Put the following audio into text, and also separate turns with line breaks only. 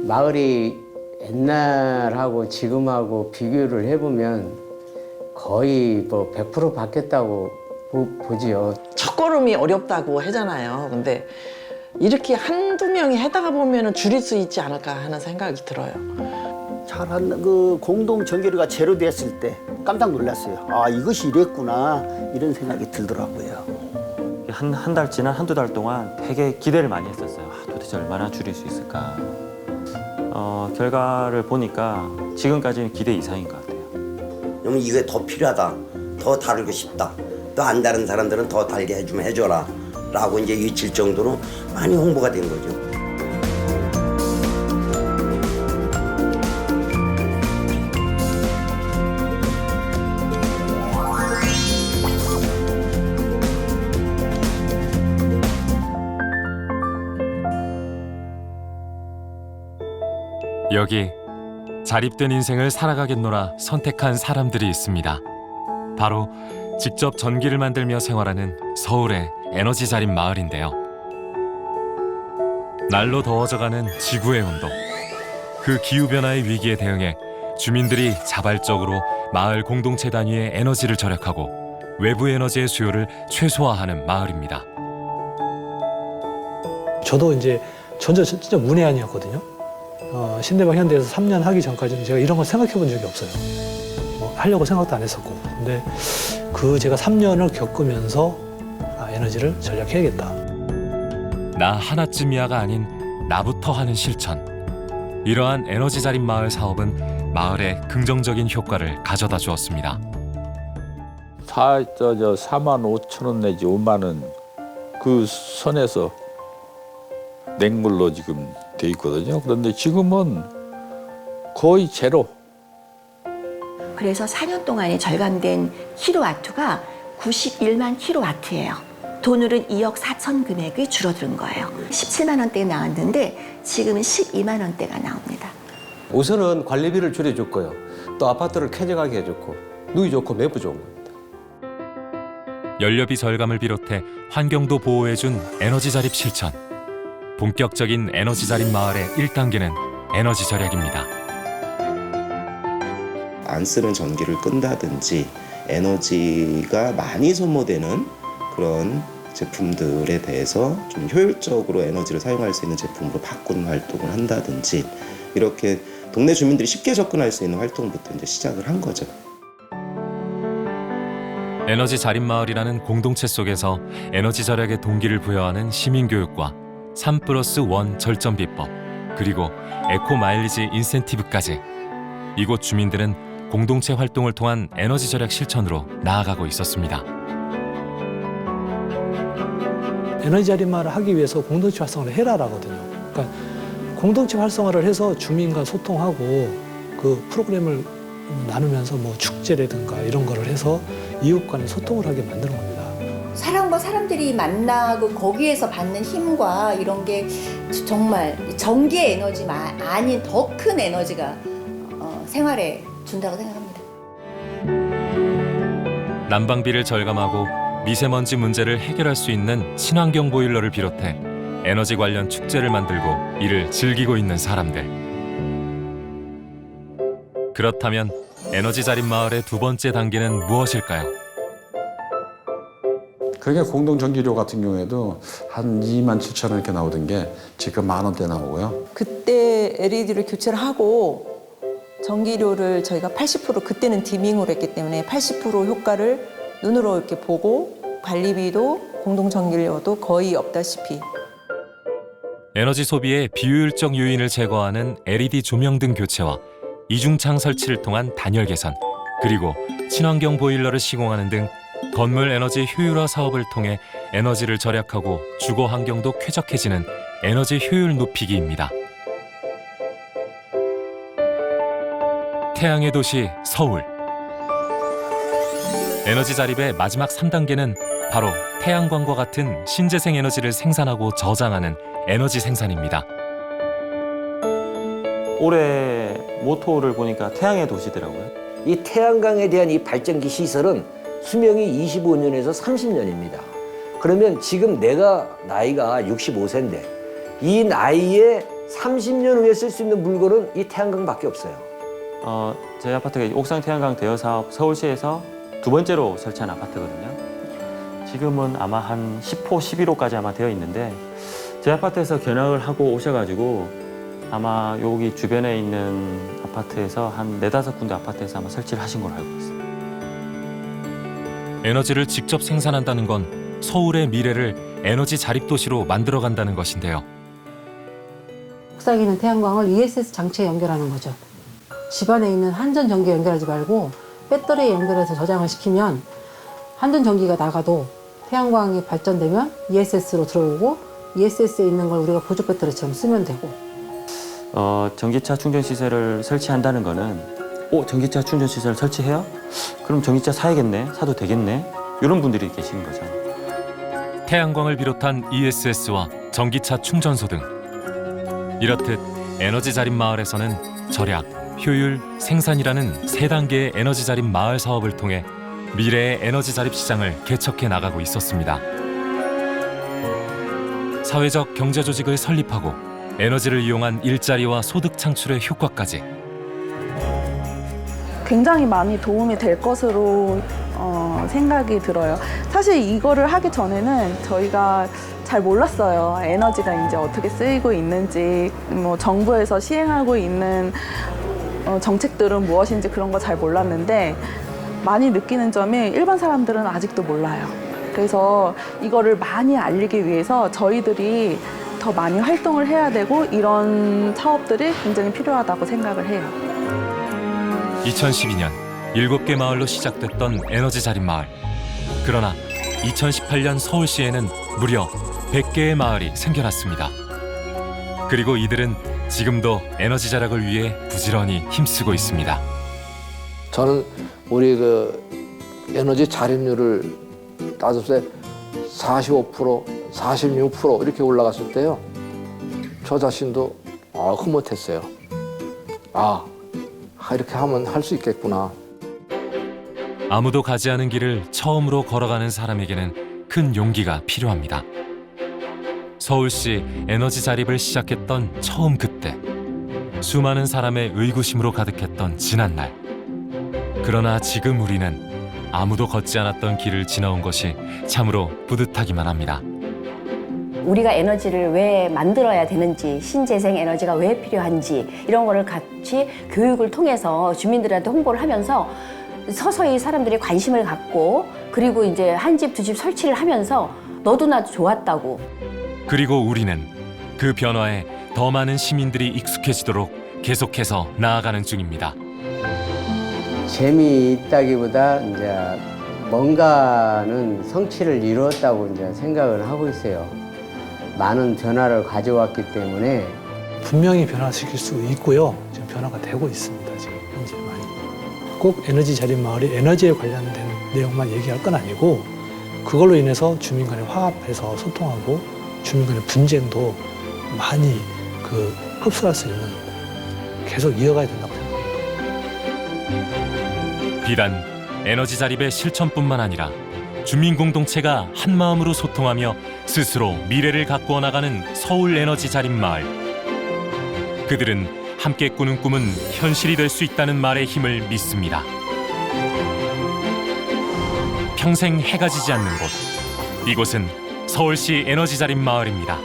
마을이 옛날하고 지금하고 비교를 해보면 거의 뭐 100% 바뀌었다고 보지요.
첫걸음이 어렵다고 하잖아요. 근데 이렇게 한두 명이 하다가 보면 줄일 수 있지 않을까 하는 생각이 들어요.
잘한 그 공동 전기료가 제로됐을 때 깜짝 놀랐어요. 아, 이것이 이랬구나 이런 생각이 들더라고요.
한 달치나 한두 달 동안 되게 기대를 많이 했었어요. 아, 도대체 얼마나 줄일 수 있을까. 결과를 보니까 지금까지는 기대 이상인 것 같아요.
그러면 이게 더 필요하다, 더 다루고 싶다, 또 안 다른 사람들은 더 달게 해주면 해줘라 라고 이제 외칠 정도로 많이 홍보가 된 거죠.
여기 자립된 인생을 살아가겠노라 선택한 사람들이 있습니다. 바로 직접 전기를 만들며 생활하는 서울의 에너지 자립 마을인데요. 날로 더워져가는 지구의 온도. 그 기후변화의 위기에 대응해 주민들이 자발적으로 마을 공동체 단위의 에너지를 절약하고 외부 에너지의 수요를 최소화하는 마을입니다.
저도 이제 전혀 진짜 문외한이었거든요. 신대방 현대에서 3년 하기 전까지는 제가 이런 걸 생각해 본 적이 없어요. 뭐 하려고 생각도 안 했었고. 근데 그 제가 3년을 겪으면서 에너지를 절약해야겠다.
나 하나쯤이야가 아닌 나부터 하는 실천. 이러한 에너지 자립 마을 사업은 마을에 긍정적인 효과를 가져다 주었습니다.
4만 5천 원 내지 5만 원 그 선에서 냉물로 지금 돼 있거든요. 그런데 지금은 거의 제로.
그래서 4년 동안에 절감된 킬로와트가 91만 킬로와트예요. 돈으로는 2억 4천 금액이 줄어든 거예요. 17만 원대 나왔는데 지금은 12만 원대가 나옵니다.
우선은 관리비를 줄여줬고요. 또 아파트를 쾌적하게 해줬고 누이 좋고 매부 좋은 겁니다.
연료비 절감을 비롯해 환경도 보호해준 에너지 자립 실천. 본격적인 에너지 자립 마을의 1단계는 에너지 절약입니다.
안 쓰는 전기를 끈다든지 에너지가 많이 소모되는 그런 제품들에 대해서 좀 효율적으로 에너지를 사용할 수 있는 제품으로 바꾸는 활동을 한다든지 이렇게 동네 주민들이 쉽게 접근할 수 있는 활동부터 이제 시작을 한 거죠.
에너지 자립 마을이라는 공동체 속에서 에너지 절약의 동기를 부여하는 시민교육과 3+1 절전 비법, 그리고 에코 마일리지 인센티브까지 이곳 주민들은 공동체 활동을 통한 에너지 절약 실천으로 나아가고 있었습니다.
에너지 자립마를 하기 위해서 공동체 활성화를 해라라거든요. 그러니까 공동체 활성화를 해서 주민과 소통하고 그 프로그램을 나누면서 뭐 축제라든가 이런 거를 해서 이웃 간에 소통을 하게 만드는 겁니다.
사람과 사람들이 만나고 거기에서 받는 힘과 이런 게 정말 전기의 에너지가 아닌 더 큰 에너지가 생활에 준다고 생각합니다.
난방비를 절감하고 미세먼지 문제를 해결할 수 있는 친환경 보일러를 비롯해 에너지 관련 축제를 만들고 이를 즐기고 있는 사람들. 그렇다면 에너지 자립 마을의 두 번째 단계는 무엇일까요?
그러니까 공동전기료 같은 경우에도 한 2만 7천 원 이렇게 나오던 게 지금 10,000원대 나오고요.
그때 LED를 교체를 하고 전기료를 저희가 80% 그때는 디밍으로 했기 때문에 80% 효과를 눈으로 이렇게 보고 관리비도 공동전기료도 거의 없다시피.
에너지 소비의 비효율적 요인을 제거하는 LED 조명 등 교체와 이중창 설치를 통한 단열 개선, 그리고 친환경 보일러를 시공하는 등 건물 에너지 효율화 사업을 통해 에너지를 절약하고 주거 환경도 쾌적해지는 에너지 효율 높이기입니다. 태양의 도시 서울. 에너지 자립의 마지막 3단계는 바로 태양광과 같은 신재생 에너지를 생산하고 저장하는 에너지 생산입니다.
올해 모토를 보니까 태양의 도시더라고요.
이 태양광에 대한 이 발전기 시설은 수명이 25년에서 30년입니다. 그러면 지금 내가 나이가 65세인데 이 나이에 30년 후에 쓸 수 있는 물건은 이 태양광밖에 없어요.
저희 아파트가 옥상 태양광 대여 사업 서울시에서 두 번째로 설치한 아파트거든요. 지금은 아마 한 10호, 11호까지 아마 되어 있는데 저희 아파트에서 견학을 하고 오셔가지고 아마 여기 주변에 있는 아파트에서 한 4-5군데 아파트에서 아마 설치를 하신 걸로 알고 있습니다.
에너지를 직접 생산한다는 건 서울의 미래를 에너지 자립도시로 만들어간다는 것인데요.
옥상에 있는 태양광을 ESS 장치에 연결하는 거죠. 집안에 있는 한전 전기에 연결하지 말고 배터리에 연결해서 저장을 시키면 한전 전기가 나가도 태양광이 발전되면 ESS로 들어오고 ESS에 있는 걸 우리가 보조 배터리처럼 쓰면 되고.
전기차 충전 시설을 설치한다는 거는 전기차 충전 시설 설치해요? 그럼 전기차 사야겠네, 사도 되겠네, 이런 분들이 계시는 거죠.
태양광을 비롯한 ESS와 전기차 충전소 등 이렇듯 에너지 자립 마을에서는 절약, 효율, 생산이라는 3단계의 에너지 자립 마을 사업을 통해 미래의 에너지 자립 시장을 개척해 나가고 있었습니다. 사회적 경제 조직을 설립하고 에너지를 이용한 일자리와 소득 창출의 효과까지
굉장히 많이 도움이 될 것으로 생각이 들어요. 사실 이거를 하기 전에는 저희가 잘 몰랐어요. 에너지가 이제 어떻게 쓰이고 있는지, 뭐 정부에서 시행하고 있는 정책들은 무엇인지 그런 거 잘 몰랐는데 많이 느끼는 점이 일반 사람들은 아직도 몰라요. 그래서 이거를 많이 알리기 위해서 저희들이 더 많이 활동을 해야 되고 이런 사업들이 굉장히 필요하다고 생각을 해요.
2012년 7개 마을로 시작됐던 에너지 자립 마을. 그러나 2018년 서울시에는 무려 100개의 마을이 생겨났습니다. 그리고 이들은 지금도 에너지 절약을 위해 부지런히 힘쓰고 있습니다.
저는 우리 그 에너지 자립률을 따졌을 때 45%, 46% 이렇게 올라갔을 때요. 저 자신도 흐뭇했어요. 이렇게 하면 할 수 있겠구나.
아무도 가지 않은 길을 처음으로 걸어가는 사람에게는 큰 용기가 필요합니다. 서울시 에너지 자립을 시작했던 처음 그때, 수많은 사람의 의구심으로 가득했던 지난날. 그러나 지금 우리는 아무도 걷지 않았던 길을 지나온 것이 참으로 뿌듯하기만 합니다.
우리가 에너지를 왜 만들어야 되는지, 신재생 에너지가 왜 필요한지 이런 거를 같이 교육을 통해서 주민들한테 홍보를 하면서 서서히 사람들이 관심을 갖고, 그리고 이제 한 집, 두 집 설치를 하면서 너도 나도 좋았다고.
그리고 우리는 그 변화에 더 많은 시민들이 익숙해지도록 계속해서 나아가는 중입니다.
재미있다기보다 이제 뭔가는 성취를 이루었다고 이제 생각을 하고 있어요. 많은 변화를 가져왔기 때문에
분명히 변화시킬 수 있고요. 지금 변화가 되고 있습니다. 지금 현재 많이. 꼭 에너지 자립 마을이 에너지에 관련된 내용만 얘기할 건 아니고 그걸로 인해서 주민 간에 화합해서 소통하고 주민 간의 분쟁도 많이 흡수할 수 있는, 계속 이어가야 된다고 생각합니다.
비단 에너지 자립의 실천뿐만 아니라 주민 공동체가 한 마음으로 소통하며 스스로 미래를 가꾸어 나가는 서울 에너지 자립 마을. 그들은 함께 꾸는 꿈은 현실이 될 수 있다는 말의 힘을 믿습니다. 평생 해가 지지 않는 곳, 이곳은 서울시 에너지 자립 마을입니다.